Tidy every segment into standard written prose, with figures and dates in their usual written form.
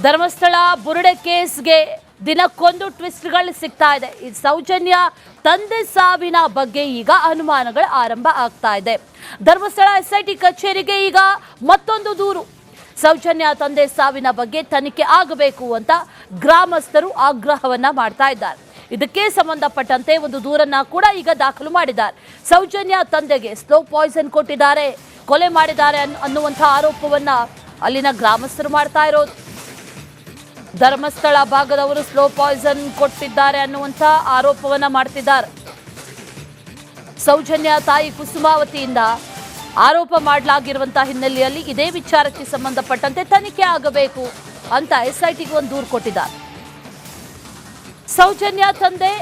ಧರ್ಮಸ್ಥಳ ಬುರುಡೆ ಕೇಸ್ಗೆ ದಿನಕ್ಕೊಂದು ಟ್ವಿಸ್ಟ್ಗಳು ಸಿಗ್ತಾ ಇದೆ. ಈ ಸೌಜನ್ಯ ತಂದೆ ಸಾವಿನ ಬಗ್ಗೆ ಈಗ ಅನುಮಾನಗಳು ಆರಂಭ ಆಗ್ತಾ ಇದೆ. ಧರ್ಮಸ್ಥಳ ಎಸ್ಐಟಿ ಕಚೇರಿಗೆ ಈಗ ಮತ್ತೊಂದು ದೂರು. ಸೌಜನ್ಯ ತಂದೆ ಸಾವಿನ ಬಗ್ಗೆ ತನಿಖೆ ಆಗಬೇಕು ಅಂತ ಗ್ರಾಮಸ್ಥರು ಆಗ್ರಹವನ್ನ ಮಾಡ್ತಾ ಇದ್ದಾರೆ. ಇದಕ್ಕೆ ಸಂಬಂಧಪಟ್ಟಂತೆ ಒಂದು ದೂರನ್ನ ಕೂಡ ಈಗ ದಾಖಲು ಮಾಡಿದ್ದಾರೆ. ಸೌಜನ್ಯ ತಂದೆಗೆ ಸ್ಲೋ ಪಾಯ್ಸನ್ ಕೊಟ್ಟಿದ್ದಾರೆ, ಕೊಲೆ ಮಾಡಿದ್ದಾರೆ ಅನ್ನುವಂಥ ಆರೋಪವನ್ನ ಅಲ್ಲಿನ ಗ್ರಾಮಸ್ಥರು ಮಾಡ್ತಾ ಇರೋದು. ಧರ್ಮಸ್ಥಳ ಭಾಗದವರು ಸ್ಲೋ ಪಾಯ್ಸನ್ ಕೊಟ್ಟಿದ್ದಾರೆ ಅನ್ನುವಂಥ ಆರೋಪವನ್ನ ಮಾಡ್ತಿದ್ದಾರೆ. ಸೌಜನ್ಯ ತಾಯಿ ಕುಸುಮಾವತಿಯಿಂದ ಆರೋಪ ಮಾಡಲಾಗಿರುವಂತಹ ಹಿನ್ನೆಲೆಯಲ್ಲಿ ಇದೇ ವಿಚಾರಕ್ಕೆ ಸಂಬಂಧಪಟ್ಟಂತೆ ತನಿಖೆ ಆಗಬೇಕು ಅಂತ ಎಸ್ಐಟಿಗೆ ಒಂದು ದೂರು ಕೊಟ್ಟಿದ್ದಾರೆ. ಸೌಜನ್ಯ ತಂದೆ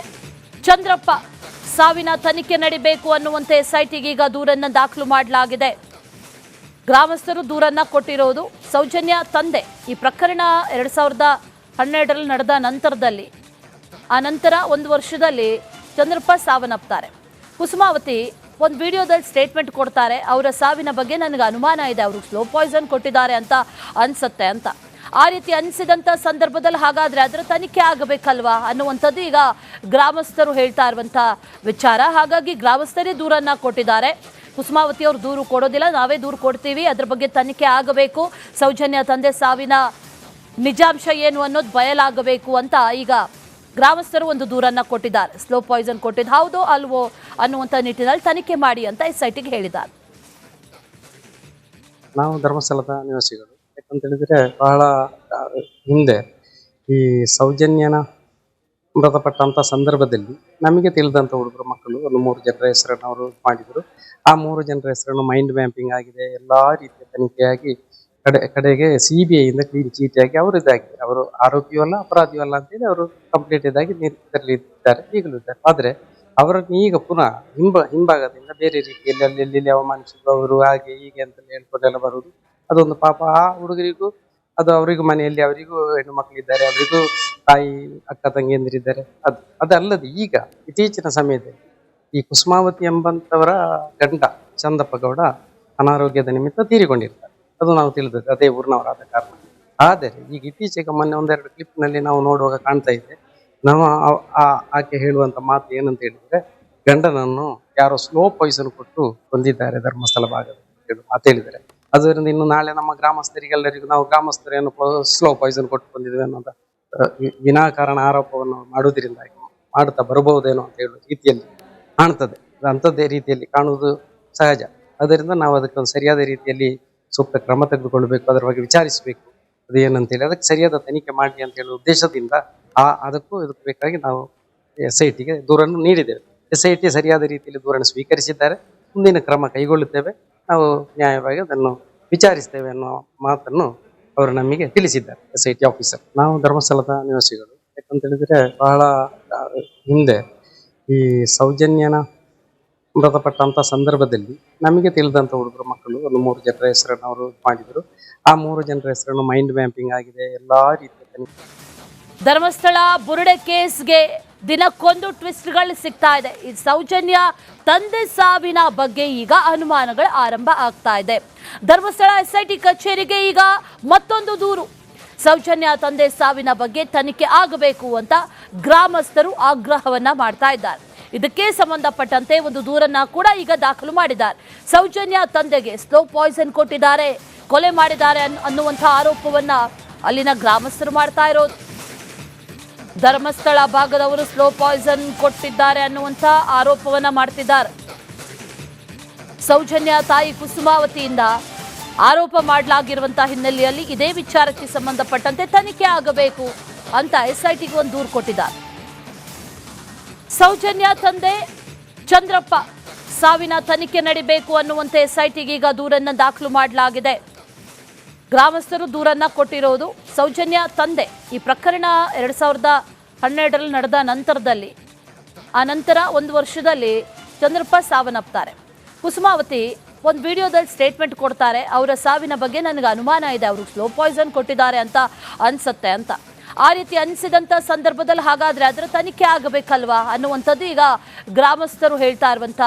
ಚಂದ್ರಪ್ಪ ಸಾವಿನ ತನಿಖೆ ನಡೀಬೇಕು ಅನ್ನುವಂತೆ ಎಸ್ಐಟಿಗೆ ಈಗ ದೂರನ್ನ ದಾಖಲು ಮಾಡಲಾಗಿದೆ. ಗ್ರಾಮಸ್ಥರು ದೂರನ್ನ ಕೊಟ್ಟಿರೋದು. ಸೌಜನ್ಯ ತಂದೆ ಈ ಪ್ರಕರಣ 2012ರಲ್ಲಿ ನಡೆದ ನಂತರದಲ್ಲಿ ಆ ನಂತರ ಒಂದು ವರ್ಷದಲ್ಲಿ ಚಂದ್ರಪ್ಪ ಸಾವನ್ನಪ್ತಾರೆ. ಕುಸುಮಾವತಿ ಒಂದು ವಿಡಿಯೋದಲ್ಲಿ ಸ್ಟೇಟ್ಮೆಂಟ್ ಕೊಡ್ತಾರೆ, ಅವರ ಸಾವಿನ ಬಗ್ಗೆ ನನಗೆ ಅನುಮಾನ ಇದೆ, ಅವರು ಸ್ಲೋ ಪಾಯ್ಸನ್ ಕೊಟ್ಟಿದ್ದಾರೆ ಅಂತ ಅನ್ಸುತ್ತೆ ಅಂತ. ಆ ರೀತಿ ಅನಿಸಿದಂಥ ಸಂದರ್ಭದಲ್ಲಿ ಹಾಗಾದರೆ ಅದರ ತನಿಖೆ ಆಗಬೇಕಲ್ವಾ ಅನ್ನುವಂಥದ್ದು ಈಗ ಗ್ರಾಮಸ್ಥರು ಹೇಳ್ತಾ ಇರುವಂಥ ವಿಚಾರ. ಹಾಗಾಗಿ ಗ್ರಾಮಸ್ಥರೇ ದೂರನ್ನ ಕೊಟ್ಟಿದ್ದಾರೆ. ಕುಸುಮಾವತಿ ಅವರು ದೂರು ಕೊಡೋದಿಲ್ಲ, ನಾವೇ ದೂರು ಕೊಡ್ತೀವಿ, ಅದ್ರ ಬಗ್ಗೆ ತನಿಖೆ ಆಗಬೇಕು, ಸೌಜನ್ಯ ತಂದೆ ಸಾವಿನ ನಿಜಾಂಶ ಏನು ಅನ್ನೋದು ಬಯಲಾಗಬೇಕು ಅಂತ ಈಗ ಗ್ರಾಮಸ್ಥರು ಒಂದು ದೂರನ್ನ ಕೊಟ್ಟಿದ್ದಾರೆ. ಸ್ಲೋ ಪಾಯ್ಸನ್ ಕೊಟ್ಟಿದ್ದು ಹೌದೋ ಅಲ್ವೋ ಅನ್ನುವಂಥ ನಿಟ್ಟಿನಲ್ಲಿ ತನಿಖೆ ಮಾಡಿ ಅಂತ ಎಸ್ಐಟಿಗೆ ಹೇಳಿದ್ದಾರೆ. ನಾವು ಧರ್ಮಸ್ಥಳದ ನಿವಾಸಿಗಳು. ಯಾಕಂತ ಹೇಳಿದ್ರೆ ಬಹಳ ಹಿಂದೆ ಈ ಸೌಜನ್ಯನ ಮೃತಪಟ್ಟಂತ ಸಂದರ್ಭದಲ್ಲಿ ನಮಗೆ ತಿಳಿದಂತ ಹುಡುಗರು ಮಕ್ಕಳು ಒಂದು 3 ಜನರ ಹೆಸರನ್ನು ಅವರು ಮಾಡಿದ್ರು. ಆ 3 ಜನರ ಹೆಸರನ್ನು ಮೈಂಡ್ ಮ್ಯಾಪಿಂಗ್ ಆಗಿದೆ, ಎಲ್ಲಾ ರೀತಿಯ ತನಿಖೆಯಾಗಿ ಕಡೆಗೆ CBI ಇಂದ ಕ್ಲೀನ್ ಚೀಟಿಯಾಗಿ ಅವರು ಇದಾಗಿದೆ. ಅವರು ಆರೋಪಿಯೂ ಅಲ್ಲ ಅಪರಾಧಿಯೂ ಅಲ್ಲ ಅಂತೇಳಿ ಅವರು ಕಂಪ್ಲೀಟ್ ಇದಾಗಿ ಇದ್ದಾರೆ, ಈಗಲೂ ಇದ್ದಾರೆ. ಆದ್ರೆ ಅವರನ್ನು ಈಗ ಪುನಃ ಹಿಂಭಾಗದಿಂದ ಬೇರೆ ರೀತಿಯಲ್ಲಿ ಅಲ್ಲಿ ಅವಮಾನಿಸಿದ್ರು, ಅವರು ಹಾಗೆ ಹೀಗೆ ಅಂತ ಹೇಳ್ಕೊಂಡೆಲ್ಲ ಬರುವುದು ಅದೊಂದು ಪಾಪ. ಆ ಹುಡುಗರಿಗೂ ಅದು ಅವರಿಗೂ ಮನೆಯಲ್ಲಿ ಅವರಿಗೂ ಹೆಣ್ಣು ಮಕ್ಕಳಿದ್ದಾರೆ, ಅವರಿಗೂ ತಾಯಿ ಅಕ್ಕ ತಂಗಿಯಂದಿರಿದ್ದಾರೆ. ಅದಲ್ಲದೆ ಈಗ ಇತ್ತೀಚಿನ ಸಮಯದಲ್ಲಿ ಈ ಕುಸುಮಾವತಿ ಎಂಬಂತವರ ಗಂಡ ಚಂದಪ್ಪ ಗೌಡ ಅನಾರೋಗ್ಯದ ನಿಮಿತ್ತ ತೀರಿಕೊಂಡಿರ್ತಾರೆ. ಅದು ನಾವು ತಿಳಿದದ್ದು, ಅದೇ ಊರಿನವರಾದ ಕಾರಣ. ಆದರೆ ಈಗ ಇತ್ತೀಚೆಗೆ ಮೊನ್ನೆ 1-2 ಕ್ಲಿಪ್ನಲ್ಲಿ ನಾವು ನೋಡುವಾಗ ಕಾಣ್ತಾ ಇದೆ, ನಾವು ಆಕೆ ಹೇಳುವಂತ ಮಾತು ಏನಂತ ಹೇಳಿದ್ರೆ, ಗಂಡನನ್ನು ಯಾರೋ ಸ್ಲೋ ಪಾಯ್ಸನ್ ಕೊಟ್ಟು ಕೊಂದಿದ್ದಾರೆ ಧರ್ಮಸ್ಥಳ ಭಾಗದಲ್ಲಿ ಮಾತು ಹೇಳಿದ್ದಾರೆ. ಅದರಿಂದ ಇನ್ನು ನಾಳೆ ನಮ್ಮ ಗ್ರಾಮಸ್ಥರಿಗೆಲ್ಲರಿಗೂ ನಾವು ಗ್ರಾಮಸ್ಥರೇನು ಸ್ಲೋ ಪಾಯ್ಸನ್ ಕೊಟ್ಟು ಬಂದಿದ್ದೇವೆ ಅನ್ನೋದ ವಿನಾಕಾರಣ ಆರೋಪವನ್ನು ಮಾಡುವುದರಿಂದಾಗಿ ಮಾಡುತ್ತಾ ಬರಬಹುದೇನೋ ಅಂತ ಹೇಳುವ ರೀತಿಯಲ್ಲಿ ಕಾಣ್ತದೆ. ಅಂಥದ್ದೇ ರೀತಿಯಲ್ಲಿ ಕಾಣುವುದು ಸಹಜ. ಅದರಿಂದ ನಾವು ಅದಕ್ಕೊಂದು ಸರಿಯಾದ ರೀತಿಯಲ್ಲಿ ಸೂಕ್ತ ಕ್ರಮ ತೆಗೆದುಕೊಳ್ಬೇಕು, ಅದರ ಬಗ್ಗೆ ವಿಚಾರಿಸಬೇಕು, ಅದು ಏನಂತೇಳಿ ಅದಕ್ಕೆ ಸರಿಯಾದ ತನಿಖೆ ಮಾಡಿ ಅಂತ ಹೇಳುವ ಉದ್ದೇಶದಿಂದ ಅದಕ್ಕೂ ಇದಕ್ಕೆ ಬೇಕಾಗಿ ನಾವು SITಗೆ ದೂರನ್ನು ನೀಡಿದ್ದೇವೆ. SIT ಸರಿಯಾದ ರೀತಿಯಲ್ಲಿ ದೂರನ್ನು ಸ್ವೀಕರಿಸಿದ್ದಾರೆ. ಮುಂದಿನ ಕ್ರಮ ಕೈಗೊಳ್ಳುತ್ತೇವೆ, ನಾವು ನ್ಯಾಯವಾಗಿ ಅದನ್ನು ವಿಚಾರಿಸ್ತೇವೆ ಅನ್ನೋ ಮಾತನ್ನು ಅವರು ನಮಗೆ ತಿಳಿಸಿದ್ದಾರೆ SIT ಆಫೀಸರ್. ನಾವು ಧರ್ಮಸ್ಥಳದ ನಿವಾಸಿಗಳು. ಯಾಕಂತ ಹೇಳಿದ್ರೆ ಬಹಳ ಹಿಂದೆ ಈ ಸೌಜನ್ಯನ ಮೃತಪಟ್ಟಂತ ಸಂದರ್ಭದಲ್ಲಿ ನಮಗೆ ತಿಳಿದಂತ ಹುಡುಗರು ಮಕ್ಕಳು ಒಂದು 3 ಜನರ ಹೆಸರನ್ನು ಅವರು ಮಾಡಿದ್ರು. ಆ 3 ಜನರ ಹೆಸರನ್ನು ಮೈಂಡ್ ಮ್ಯಾಪಿಂಗ್ ಆಗಿದೆ, ಎಲ್ಲಾ ರೀತಿಯ. ಧರ್ಮಸ್ಥಳ ಬುರುಡೆ ಕೇಸ್ಗೆ ದಿನಕ್ಕೊಂದು ಟ್ವಿಸ್ಟ್ಗಳು ಸಿಗ್ತಾ ಇದೆ. ಈ ಸೌಜನ್ಯ ತಂದೆ ಸಾವಿನ ಬಗ್ಗೆ ಈಗ ಅನುಮಾನಗಳು ಆರಂಭ ಆಗ್ತಾ ಇದೆ. ಧರ್ಮಸ್ಥಳ SIT ಕಚೇರಿಗೆ ಈಗ ಮತ್ತೊಂದು ದೂರು. ಸೌಜನ್ಯ ತಂದೆ ಸಾವಿನ ಬಗ್ಗೆ ತನಿಖೆ ಆಗಬೇಕು ಅಂತ ಗ್ರಾಮಸ್ಥರು ಆಗ್ರಹವನ್ನ ಮಾಡ್ತಾ ಇದ್ದಾರೆ. ಇದಕ್ಕೆ ಸಂಬಂಧಪಟ್ಟಂತೆ ಒಂದು ದೂರನ್ನ ಕೂಡ ಈಗ ದಾಖಲು ಮಾಡಿದ್ದಾರೆ. ಸೌಜನ್ಯ ತಂದೆಗೆ ಸ್ಲೋ ಪಾಯ್ಸನ್ ಕೊಟ್ಟಿದ್ದಾರೆ, ಕೊಲೆ ಮಾಡಿದ್ದಾರೆ ಅನ್ನುವಂಥ ಆರೋಪವನ್ನ ಅಲ್ಲಿನ ಗ್ರಾಮಸ್ಥರು ಮಾಡ್ತಾ ಇರೋದು. ಧರ್ಮಸ್ಥಳ ಭಾಗದವರು ಸ್ಲೋ ಪಾಯ್ಸನ್ ಕೊಟ್ಟಿದ್ದಾರೆ ಅನ್ನುವಂಥ ಆರೋಪವನ್ನ ಮಾಡ್ತಿದ್ದಾರೆ. ಸೌಜನ್ಯ ತಾಯಿ ಕುಸುಮಾವತಿಯಿಂದ ಆರೋಪ ಮಾಡಲಾಗಿರುವಂತಹ ಹಿನ್ನೆಲೆಯಲ್ಲಿ ಇದೇ ವಿಚಾರಕ್ಕೆ ಸಂಬಂಧಪಟ್ಟಂತೆ ತನಿಖೆ ಆಗಬೇಕು ಅಂತ SITಗೆ ಒಂದು ದೂರು ಕೊಟ್ಟಿದ್ದಾರೆ. ಸೌಜನ್ಯ ತಂದೆ ಚಂದ್ರಪ್ಪ ಸಾವಿನ ತನಿಖೆ ನಡೀಬೇಕು ಅನ್ನುವಂತೆ SITಗೆ ಈಗ ದೂರನ್ನ ದಾಖಲು ಮಾಡಲಾಗಿದೆ. ಗ್ರಾಮಸ್ಥರು ದೂರನ್ನ ಕೊಟ್ಟಿರೋದು. ಸೌಜನ್ಯ ತಂದೆ ಈ ಪ್ರಕರಣ 2012ರಲ್ಲಿ ನಡೆದ ನಂತರದಲ್ಲಿ ಆ ನಂತರ ಒಂದು ವರ್ಷದಲ್ಲಿ ಚಂದ್ರಪ್ಪ ಸಾವನ್ನಪ್ತಾರೆ. ಕುಸುಮಾವತಿ ಒಂದು ವಿಡಿಯೋದಲ್ಲಿ ಸ್ಟೇಟ್ಮೆಂಟ್ ಕೊಡ್ತಾರೆ, ಅವರ ಸಾವಿನ ಬಗ್ಗೆ ನನಗೆ ಅನುಮಾನ ಇದೆ, ಅವರು ಸ್ಲೋ ಪಾಯ್ಸನ್ ಕೊಟ್ಟಿದ್ದಾರೆ ಅಂತ ಅನ್ಸುತ್ತೆ ಅಂತ. ಆ ರೀತಿ ಅನಿಸಿದಂಥ ಸಂದರ್ಭದಲ್ಲಿ ಹಾಗಾದರೆ ಅದರ ತನಿಖೆ ಆಗಬೇಕಲ್ವಾ ಅನ್ನುವಂಥದ್ದು ಈಗ ಗ್ರಾಮಸ್ಥರು ಹೇಳ್ತಾ ಇರುವಂಥ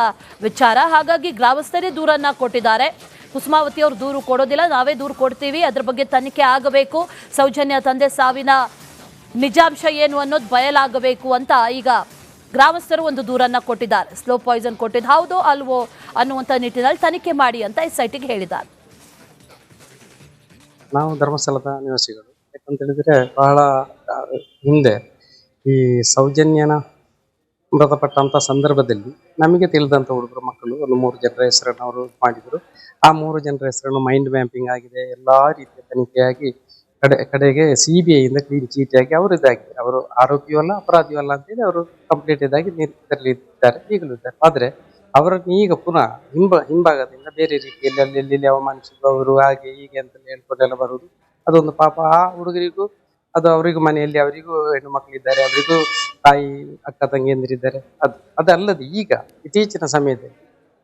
ವಿಚಾರ. ಹಾಗಾಗಿ ಗ್ರಾಮಸ್ಥರೇ ದೂರನ್ನ ಕೊಟ್ಟಿದ್ದಾರೆ. ಕುಸುಮಾವತಿ ಅವರು ದೂರು ಕೊಡೋದಿಲ್ಲ, ನಾವೇ ದೂರು ಕೊಡ್ತೀವಿ, ಅದ್ರ ಬಗ್ಗೆ ತನಿಖೆ ಆಗಬೇಕು, ಸೌಜನ್ಯ ತಂದೆ ಸಾವಿನ ನಿಜಾಂಶ ಏನು ಅನ್ನೋದು ಬಯಲಾಗಬೇಕು ಅಂತ ಈಗ ಗ್ರಾಮಸ್ಥರು ಒಂದು ದೂರನ್ನ ಕೊಟ್ಟಿದ್ದಾರೆ. ಸ್ಲೋ ಪಾಯ್ಸನ್ ಕೊಟ್ಟಿದ್ದು ಹೌದೋ ಅಲ್ವೋ ಅನ್ನುವಂಥ ನಿಟ್ಟಿನಲ್ಲಿ ತನಿಖೆ ಮಾಡಿ ಅಂತ SITಗೆ ಹೇಳಿದ್ದಾರೆ. ನಾವು ಧರ್ಮಸ್ಥಳದ ನಿವಾಸಿಗಳು. ಯಾಕಂತ ಹೇಳಿದ್ರೆ ಬಹಳ ಹಿಂದೆ ಈ ಸೌಜನ್ಯನ ಮೃತಪಟ್ಟಂತ ಸಂದರ್ಭದಲ್ಲಿ ನಮಗೆ ತಿಳಿದಂತ ಹುಡುಗರು ಮಕ್ಕಳು ಒಂದು 3 ಜನರ ಹೆಸರನ್ನು ಅವರು ಮಾಡಿದ್ರು. ಆ 3 ಜನರ ಹೆಸರನ್ನು ಮೈಂಡ್ ಮ್ಯಾಪಿಂಗ್ ಆಗಿದೆ, ಎಲ್ಲಾ ರೀತಿಯ ತನಿಖೆಯಾಗಿ ಕಡೆಗೆ CBI ಇಂದ ಕ್ಲೀನ್ ಚೀಟಿಯಾಗಿ ಅವರು ಇದಾಗಿದೆ. ಅವರು ಆರೋಪಿಯೂ ಅಲ್ಲ ಅಪರಾಧಿಯೂ ಅಲ್ಲ ಅಂತೇಳಿ ಅವರು ಕಂಪ್ಲೀಟ್ ಇದಾಗಿ ಇದರಲ್ಲಿದ್ದಾರೆ, ಈಗಲೂ ಇದ್ದಾರೆ. ಆದ್ರೆ ಅವರನ್ನು ಈಗ ಪುನಃ ಹಿಂಭಾಗದಿಂದ ಬೇರೆ ರೀತಿಯಲ್ಲಿ ಅಲ್ಲಿ ಅವಮಾನಿಸಿದ್ರು, ಅವರು ಹಾಗೆ ಹೀಗೆ ಅಂತ ಹೇಳ್ಕೊಂಡೆಲ್ಲ ಬರುವುದು ಅದೊಂದು ಪಾಪ. ಆ ಹುಡುಗರಿಗೂ ಅದು ಅವರಿಗೂ ಮನೆಯಲ್ಲಿ ಅವರಿಗೂ ಹೆಣ್ಣು ಮಕ್ಕಳಿದ್ದಾರೆ, ಅವರಿಗೂ ತಾಯಿ ಅಕ್ಕ ತಂಗಿಯಂದಿರಿದ್ದಾರೆ. ಅದಲ್ಲದೆ ಈಗ ಇತ್ತೀಚಿನ ಸಮಯದಲ್ಲಿ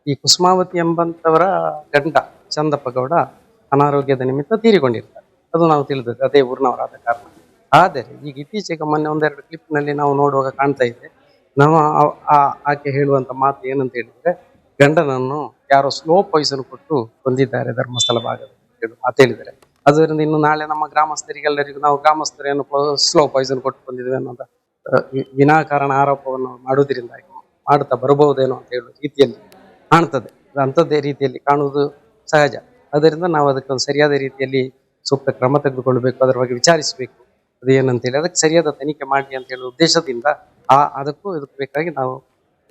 ಈ ಕುಸುಮಾವತಿ ಎಂಬಂತವರ ಗಂಡ ಚಂದಪ್ಪ ಗೌಡ ಅನಾರೋಗ್ಯದ ನಿಮಿತ್ತ ತೀರಿಕೊಂಡಿರ್ತಾರೆ. ಅದು ನಾವು ತಿಳಿದದ್ದು, ಅದೇ ಊರಿನವರಾದ ಕಾರಣ. ಆದರೆ ಈಗ ಇತ್ತೀಚೆಗೆ ಮೊನ್ನೆ 1-2 ಕ್ಲಿಪ್ನಲ್ಲಿ ನಾವು ನೋಡುವಾಗ ಕಾಣ್ತಾ ಇದೆ, ನಾವು ಆಕೆ ಹೇಳುವಂತ ಮಾತು ಏನಂತ ಹೇಳಿದ್ರೆ, ಗಂಡನನ್ನು ಯಾರೋ ಸ್ಲೋ ಪಾಯ್ಸನ್ ಕೊಟ್ಟು ಕೊಂದಿದ್ದಾರೆ ಧರ್ಮಸ್ಥಳ ಭಾಗದಲ್ಲಿ ಮಾತು ಹೇಳಿದ್ದಾರೆ. ಅದರಿಂದ ಇನ್ನು ನಾಳೆ ನಮ್ಮ ಗ್ರಾಮಸ್ಥರಿಗೆಲ್ಲರಿಗೂ ನಾವು ಗ್ರಾಮಸ್ಥರೇನು ಸ್ಲೋ ಪಾಯ್ಸನ್ ಕೊಟ್ಟು ಕೊಂದಿದ್ದೇವೆ ಅನ್ನೋದ ವಿನಾಕಾರಣ ಆರೋಪವನ್ನು ಮಾಡುವುದರಿಂದಾಗಿ ಮಾಡುತ್ತಾ ಬರಬಹುದೇನೋ ಅಂತ ಹೇಳುವ ರೀತಿಯಲ್ಲಿ ಕಾಣ್ತದೆ. ಅಂಥದ್ದೇ ರೀತಿಯಲ್ಲಿ ಕಾಣುವುದು ಸಹಜ. ಅದರಿಂದ ನಾವು ಅದಕ್ಕೆ ಒಂದು ಸರಿಯಾದ ರೀತಿಯಲ್ಲಿ ಸೂಕ್ತ ಕ್ರಮ ತೆಗೆದುಕೊಳ್ಬೇಕು, ಅದರ ಬಗ್ಗೆ ವಿಚಾರಿಸಬೇಕು, ಅದು ಏನಂತೇಳಿ ಅದಕ್ಕೆ ಸರಿಯಾದ ತನಿಖೆ ಮಾಡಿ ಅಂತ ಹೇಳುವ ಉದ್ದೇಶದಿಂದ ಅದಕ್ಕೂ ಇದಕ್ಕೂ ಬೇಕಾಗಿ ನಾವು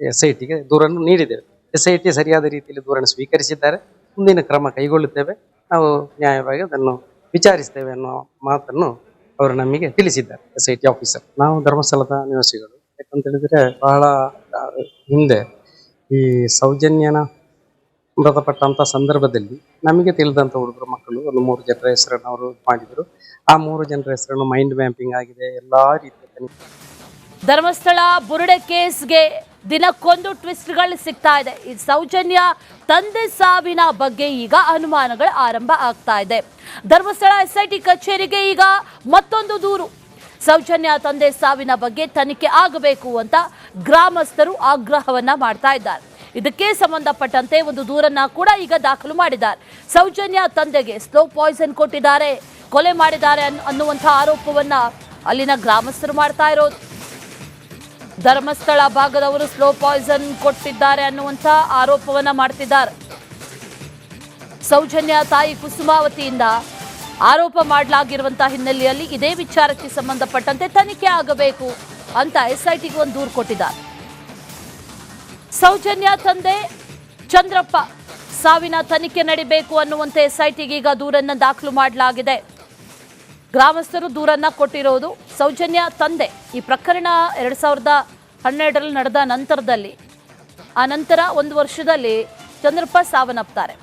SITಗೆ ದೂರನ್ನು ನೀಡಿದ್ದೇವೆ. SIT ಸರಿಯಾದ ರೀತಿಯಲ್ಲಿ ದೂರನ್ನು ಸ್ವೀಕರಿಸಿದ್ದಾರೆ, ಮುಂದಿನ ಕ್ರಮ ಕೈಗೊಳ್ಳುತ್ತೇವೆ, ನಾವು ನ್ಯಾಯವಾಗಿ ಅದನ್ನು ವಿಚಾರಿಸ್ತೇವೆ ಅನ್ನೋ ಮಾತನ್ನು ಅವರು ನಮಗೆ ತಿಳಿಸಿದ್ದಾರೆ SIT ಆಫೀಸರ್. ನಾವು ಧರ್ಮಸ್ಥಳದ ನಿವಾಸಿಗಳು. ಯಾಕಂತ ಹೇಳಿದ್ರೆ ಬಹಳ ಹಿಂದೆ ಈ ಸೌಜನ್ಯನ ಮೃತಪಟ್ಟಂತ ಸಂದರ್ಭದಲ್ಲಿ ನಮಗೆ ತಿಳಿದಂತ ಹುಡುಗರು ಮಕ್ಕಳು ಒಂದು 3 ಜನರ ಹೆಸರನ್ನು ಅವರು ಮಾಡಿದ್ರು. ಆ 3 ಜನರ ಹೆಸರನ್ನು ಮೈಂಡ್ ಮ್ಯಾಪಿಂಗ್ ಆಗಿದೆ, ಎಲ್ಲಾ ರೀತಿಯ ತನಿಖೆ. ಧರ್ಮಸ್ಥಳ ಬುರುಡೆ ಕೇಸ್ಗೆ ದಿನಕ್ಕೊಂದು ಟ್ವಿಸ್ಟ್ಗಳು ಸಿಗ್ತಾ ಇದೆ. ಈ ಸೌಜನ್ಯ ತಂದೆ ಸಾವಿನ ಬಗ್ಗೆ ಈಗ ಅನುಮಾನಗಳು ಆರಂಭ ಆಗ್ತಾ ಇದೆ. ಧರ್ಮಸ್ಥಳ SIT ಕಚೇರಿಗೆ ಈಗ ಮತ್ತೊಂದು ದೂರು. ಸೌಜನ್ಯ ತಂದೆ ಸಾವಿನ ಬಗ್ಗೆ ತನಿಖೆ ಆಗಬೇಕು ಅಂತ ಗ್ರಾಮಸ್ಥರು ಆಗ್ರಹವನ್ನ ಮಾಡ್ತಾ ಇದ್ದಾರೆ. ಇದಕ್ಕೆ ಸಂಬಂಧಪಟ್ಟಂತೆ ಒಂದು ದೂರನ್ನ ಕೂಡ ಈಗ ದಾಖಲು ಮಾಡಿದ್ದಾರೆ. ಸೌಜನ್ಯ ತಂದೆಗೆ ಸ್ಲೋ ಪಾಯ್ಸನ್ ಕೊಟ್ಟಿದ್ದಾರೆ, ಕೊಲೆ ಮಾಡಿದ್ದಾರೆ ಅನ್ನುವಂಥ ಆರೋಪವನ್ನ ಅಲ್ಲಿನ ಗ್ರಾಮಸ್ಥರು ಮಾಡ್ತಾ ಇರೋದು. ಧರ್ಮಸ್ಥಳ ಭಾಗದವರು ಸ್ಲೋ ಪಾಯ್ಸನ್ ಕೊಟ್ಟಿದ್ದಾರೆ ಅನ್ನುವಂಥ ಆರೋಪವನ್ನ ಮಾಡ್ತಿದ್ದಾರೆ. ಸೌಜನ್ಯ ತಾಯಿ ಕುಸುಮಾವತಿಯಿಂದ ಆರೋಪ ಮಾಡಲಾಗಿರುವಂತಹ ಹಿನ್ನೆಲೆಯಲ್ಲಿ ಇದೇ ವಿಚಾರಕ್ಕೆ ಸಂಬಂಧಪಟ್ಟಂತೆ ತನಿಖೆ ಆಗಬೇಕು ಅಂತ SITಗೆ ಒಂದು ದೂರು ಕೊಟ್ಟಿದ್ದಾರೆ. ಸೌಜನ್ಯ ತಂದೆ ಚಂದ್ರಪ್ಪ ಸಾವಿನ ತನಿಖೆ ನಡಿಬೇಕು ಅನ್ನುವಂತೆ SITಗೆ ಈಗ ದೂರನ್ನ ದಾಖಲು ಮಾಡಲಾಗಿದೆ. ಗ್ರಾಮಸ್ಥರು ದೂರನ್ನ ಕೊಟ್ಟಿರೋದು. ಸೌಜನ್ಯ ತಂದೆ ಈ ಪ್ರಕರಣ 2012ರಲ್ಲಿ ನಡೆದ ನಂತರದಲ್ಲಿ ಆ ನಂತರ 1 ವರ್ಷದಲ್ಲಿ ಚಂದ್ರಪ್ಪ ಸಾವನ್ನಪ್ತಾರೆ.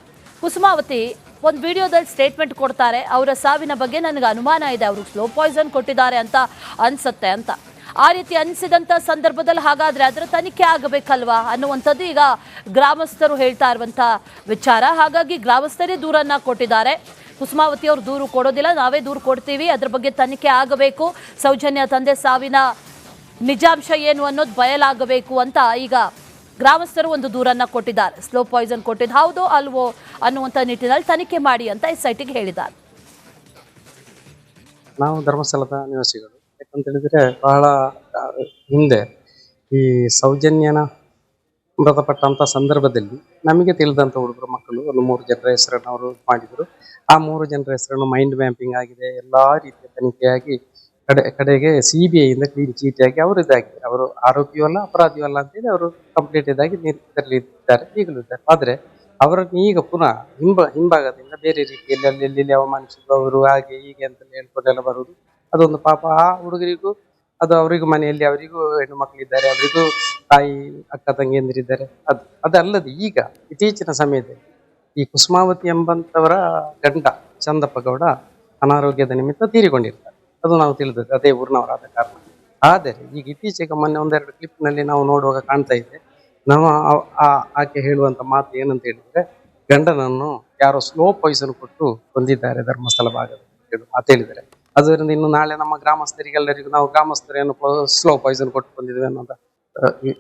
ಕುಸುಮಾವತಿ ಒಂದು ವಿಡಿಯೋದಲ್ಲಿ ಸ್ಟೇಟ್ಮೆಂಟ್ ಕೊಡ್ತಾರೆ, ಅವರ ಸಾವಿನ ಬಗ್ಗೆ ನನಗೆ ಅನುಮಾನ ಇದೆ, ಅವರು ಸ್ಲೋ ಪಾಯ್ಸನ್ ಕೊಟ್ಟಿದ್ದಾರೆ ಅಂತ ಅನ್ಸುತ್ತೆ ಅಂತ. ಆ ರೀತಿ ಅನಿಸಿದಂಥ ಸಂದರ್ಭದಲ್ಲಿ ಹಾಗಾದರೆ ಅದರ ತನಿಖೆ ಆಗಬೇಕಲ್ವಾ ಅನ್ನುವಂಥದ್ದು ಈಗ ಗ್ರಾಮಸ್ಥರು ಹೇಳ್ತಾ ಇರುವಂಥ ವಿಚಾರ. ಹಾಗಾಗಿ ಗ್ರಾಮಸ್ಥರೇ ದೂರನ್ನ ಕೊಟ್ಟಿದ್ದಾರೆ. ಕುಸುಮಾವತಿ ಅವರು ದೂರು ಕೊಡೋದಿಲ್ಲ, ನಾವೇ ದೂರು ಕೊಡ್ತೀವಿ, ಅದ್ರ ಬಗ್ಗೆ ತನಿಖೆ ಆಗಬೇಕು, ಸೌಜನ್ಯ ತಂದೆ ಸಾವಿನ ನಿಜಾಂಶ ಏನು ಅನ್ನೋದು ಬಯಲಾಗಬೇಕು ಅಂತ ಈಗ ಗ್ರಾಮಸ್ಥರು ಒಂದು ದೂರನ್ನ ಕೊಟ್ಟಿದ್ದಾರೆ. ಸ್ಲೋ ಪಾಯ್ಸನ್ ಕೊಟ್ಟಿದ್ದು ಹೌದೋ ಅಲ್ವೋ ಅನ್ನುವಂಥ ನಿಟ್ಟಿನಲ್ಲಿ ತನಿಖೆ ಮಾಡಿ ಅಂತ SITಗೆ ಹೇಳಿದ್ದಾರೆ. ನಾವು ಧರ್ಮಸ್ಥಳದ ನಿವಾಸಿಗಳು. ಯಾಕಂತ ಹೇಳಿದ್ರೆ ಬಹಳ ಹಿಂದೆ ಈ ಸೌಜನ್ಯನ ಮೃತಪಟ್ಟಂತ ಸಂದರ್ಭದಲ್ಲಿ ನಮಗೆ ತಿಳಿದಂತ ಹುಡುಗರು ಮಕ್ಕಳು ಒಂದು 3 ಜನರ ಹೆಸರನ್ನು ಅವರು ಮಾಡಿದ್ರು. ಆ 3 ಜನರ ಹೆಸರನ್ನು ಮೈಂಡ್ ಮ್ಯಾಪಿಂಗ್ ಆಗಿದೆ, ಎಲ್ಲಾ ರೀತಿಯ ತನಿಖೆಯಾಗಿ ಕಡೆಗೆ CBI ಇಂದ ಕ್ಲೀನ್ ಚೀಟಿಯಾಗಿ ಅವರು ಇದಾಗಿದೆ. ಅವರು ಆರೋಪಿಯೂ ಅಲ್ಲ ಅಪರಾಧಿಯೂ ಅಲ್ಲ ಅಂತೇಳಿ ಅವರು ಕಂಪ್ಲೀಟ್ ಇದಾಗಿ ಇದರಲ್ಲಿದ್ದಾರೆ, ಈಗಲೂ ಇದ್ದಾರೆ. ಆದ್ರೆ ಅವರನ್ನು ಈಗ ಪುನಃ ಹಿಂಭಾಗದಿಂದ ಬೇರೆ ರೀತಿಯಲ್ಲಿ ಅಲ್ಲಿ ಅವಮಾನಿಸಿದ್ರು, ಅವರು ಹಾಗೆ ಹೀಗೆ ಅಂತ ಹೇಳ್ಕೊಂಡೆಲ್ಲ ಬರುವುದು ಅದೊಂದು ಪಾಪ. ಆ ಹುಡುಗರಿಗೂ ಅದು ಅವರಿಗೂ ಮನೆಯಲ್ಲಿ ಅವರಿಗೂ ಹೆಣ್ಣು ಮಕ್ಕಳಿದ್ದಾರೆ, ಅವರಿಗೂ ತಾಯಿ ಅಕ್ಕ ತಂಗಿಯಂದಿರಿದ್ದಾರೆ. ಅದಲ್ಲದೆ ಈಗ ಇತ್ತೀಚಿನ ಸಮಯದಲ್ಲಿ ಈ ಕುಸುಮಾವತಿ ಎಂಬಂತವರ ಗಂಡ ಚಂದಪ್ಪ ಗೌಡ ಅನಾರೋಗ್ಯದ ನಿಮಿತ್ತ ತೀರಿಕೊಂಡಿರ್ತಾರೆ. ಅದು ನಾವು ತಿಳಿದದ್ದು, ಅದೇ ಊರಿನವರಾದ ಕಾರಣ. ಆದರೆ ಈಗ ಇತ್ತೀಚೆಗೆ ಮೊನ್ನೆ 1-2 ಕ್ಲಿಪ್ನಲ್ಲಿ ನಾವು ನೋಡುವಾಗ ಕಾಣ್ತಾ ಇದೆ, ನಾವು ಆಕೆ ಹೇಳುವಂತ ಮಾತು ಏನಂತ ಹೇಳಿದ್ರೆ, ಗಂಡನನ್ನು ಯಾರೋ ಸ್ಲೋ ಪಾಯ್ಸನ್ ಕೊಟ್ಟು ಕೊಂದಿದ್ದಾರೆ ಧರ್ಮಸ್ಥಳ ಭಾಗದಲ್ಲಿ ಮಾತು ಹೇಳಿದ್ದಾರೆ. ಅದರಿಂದ ಇನ್ನು ನಾಳೆ ನಮ್ಮ ಗ್ರಾಮಸ್ಥರಿಗೆಲ್ಲರಿಗೂ ನಾವು ಗ್ರಾಮಸ್ಥರೇನು ಸ್ಲೋ ಪಾಯ್ಸನ್ ಕೊಟ್ಟು ಕೊಂದಿದ್ದೇವೆ ಅನ್ನೋದ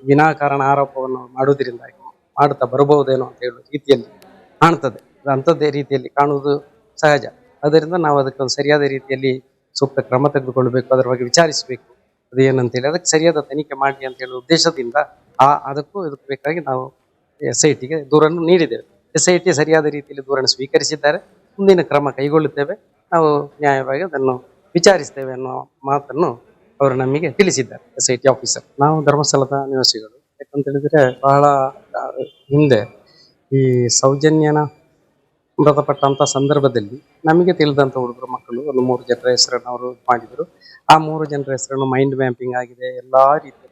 ವಿನಾಕಾರಣ ಆರೋಪವನ್ನು ಮಾಡುವುದರಿಂದಾಗಿ ಮಾಡುತ್ತಾ ಬರಬಹುದೇನೋ ಅಂತ ಹೇಳುವ ರೀತಿಯಲ್ಲಿ ಕಾಣ್ತದೆ. ಅಂಥದ್ದೇ ರೀತಿಯಲ್ಲಿ ಕಾಣುವುದು ಸಹಜ. ಅದರಿಂದ ನಾವು ಅದಕ್ಕೊಂದು ಸರಿಯಾದ ರೀತಿಯಲ್ಲಿ ಸೂಕ್ತ ಕ್ರಮ ತೆಗೆದುಕೊಳ್ಬೇಕು, ಅದರ ಬಗ್ಗೆ ವಿಚಾರಿಸಬೇಕು, ಅದು ಏನಂತೇಳಿ ಅದಕ್ಕೆ ಸರಿಯಾದ ತನಿಖೆ ಮಾಡಲಿ ಅಂತ ಹೇಳುವ ಉದ್ದೇಶದಿಂದ ಅದಕ್ಕೂ ಇದಕ್ಕೂ ಬೇಕಾಗಿ ನಾವು SITಗೆ ದೂರನ್ನು ನೀಡಿದ್ದೇವೆ. SIT ಸರಿಯಾದ ರೀತಿಯಲ್ಲಿ ದೂರನ್ನು ಸ್ವೀಕರಿಸಿದ್ದಾರೆ. ಮುಂದಿನ ಕ್ರಮ ಕೈಗೊಳ್ಳುತ್ತೇವೆ, ನಾವು ನ್ಯಾಯವಾಗಿ ಅದನ್ನು ವಿಚಾರಿಸ್ತೇವೆ ಅನ್ನೋ ಮಾತನ್ನು ಅವರು ನಮಗೆ ತಿಳಿಸಿದ್ದಾರೆ, SIT ಆಫೀಸರ್. ನಾವು ಧರ್ಮಸ್ಥಳದ ನಿವಾಸಿಗಳು. ಯಾಕಂತ ಹೇಳಿದ್ರೆ ಬಹಳ ಹಿಂದೆ ಈ ಸೌಜನ್ಯನ ಮೃತಪಟ್ಟಂತ ಸಂದರ್ಭದಲ್ಲಿ ನಮಗೆ ತಿಳಿದಂತ ಹುಡುಗರು ಮಕ್ಕಳು ಒಂದು 3 ಜನರ ಹೆಸರನ್ನು ಅವರು ಮಾಡಿದರು. ಆ 3 ಜನರ ಹೆಸರನ್ನು ಮೈಂಡ್ ಮ್ಯಾಪಿಂಗ್ ಆಗಿದೆ, ಎಲ್ಲಾ ರೀತಿಯ